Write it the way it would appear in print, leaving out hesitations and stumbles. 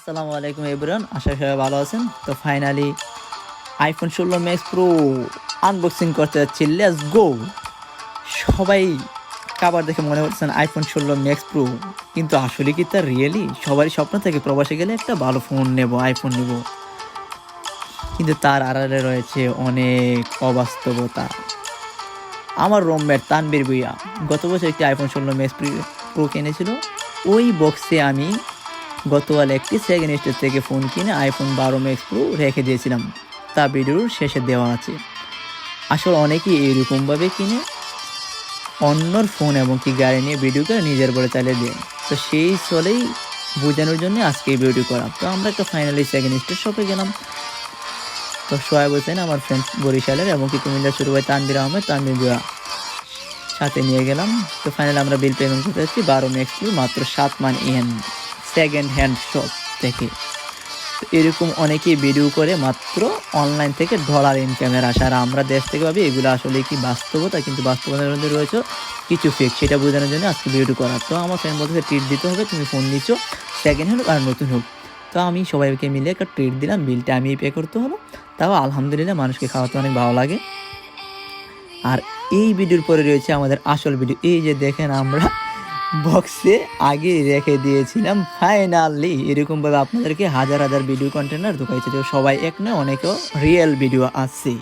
আসসালামু আলাইকুম এভরিওয়ান, আশা করি সবাই ভালো আছেন। তো finally iPhone 16 max pro unboxing করতে যাচ্ছি, লেটস গো। সবাই কাবার দেখে মনে করছেন আইফোন 16 ম্যাক্স প্রো, কিন্তু আসলে কি তার রিয়েলি? সবারই স্বপ্ন থেকে প্রবাসে গেলে একটা ভালো ফোন নেব, আইফোন নেব, কিন্তু তার আড়ালে রয়েছে অনেক অবাস্তবতা। আমার রুমমেট তানবীর ভুইয়া গত বছর একটি আইফোন 16 ম্যাক্স প্রো কিনেছিল। ওই বক্সে আমি গতকাল একটি সেকেন্ড স্টেজ থেকে ফোন কিনে আইফোন 12 ম্যাক্স প্রো রেখে দিয়েছিলাম, তা ভিডিওর শেষে দেওয়া আছে। আসলে অনেকেই এরকমভাবে কিনে অন্যর ফোন এবং কি গাড়ি নিয়ে ভিডিওকে নিজের বলে চালিয়ে দেয়। তো সেই চলেই বোঝানোর জন্য আজকে এই ভিডিও করা। তো আমরা একটা ফাইনালি সেকেন্ড স্টেজ শপে গেলাম। তো সোয়াইব হোসেন আমার ফ্রেন্ড বরিশালের এবং কি কুমিল্লার ছোটো ভাই তানভীর আহমেদ, তানভীর ভুয়া সাথে নিয়ে গেলাম। তো ফাইনালি আমরা বিল পেমেন্ট করতে যাচ্ছি 12 ম্যাক্স প্রো মাত্র 7 মান ইয়েন সেকেন্ড হ্যান্ড শপ থেকে। এরকম অনেকেই ভিডিও করে মাত্র অনলাইন থেকে ডলার ইনকামের আশা, আর আমরা দেশ থেকে ভাবি এগুলো আসলে কি বাস্তবতা, কিন্তু বাস্তবতার মধ্যে রয়েছে কিছু ফেক, সেটা বোঝানোর জন্য আজকে ভিডিও করা। তো আমার ফ্রেন্ড বলতে ট্রিট দিতে হবে, তুমি ফোন দিচ্ছ সেকেন্ড হ্যান্ড হোক আর নতুন হোক। তো আমি সবাইকে মিলে একটা ট্রিট দিলাম, বিলটা আমি পে করতে হলো। তাও আলহামদুলিল্লাহ, মানুষকে খাওয়াতে অনেক ভালো লাগে। আর এই ভিডিওর পরে রয়েছে আমাদের আসল ভিডিও। এই যে দেখেন, আমরা বক্সে আগে রেখে দিয়েছিলাম। ফাইনালি এরকমভাবে আপনাদেরকে হাজার হাজার ভিডিও কন্টেনার ঢুকাইছে, সবাই এক নয়, অনেকেও রিয়েল ভিডিও আসছে।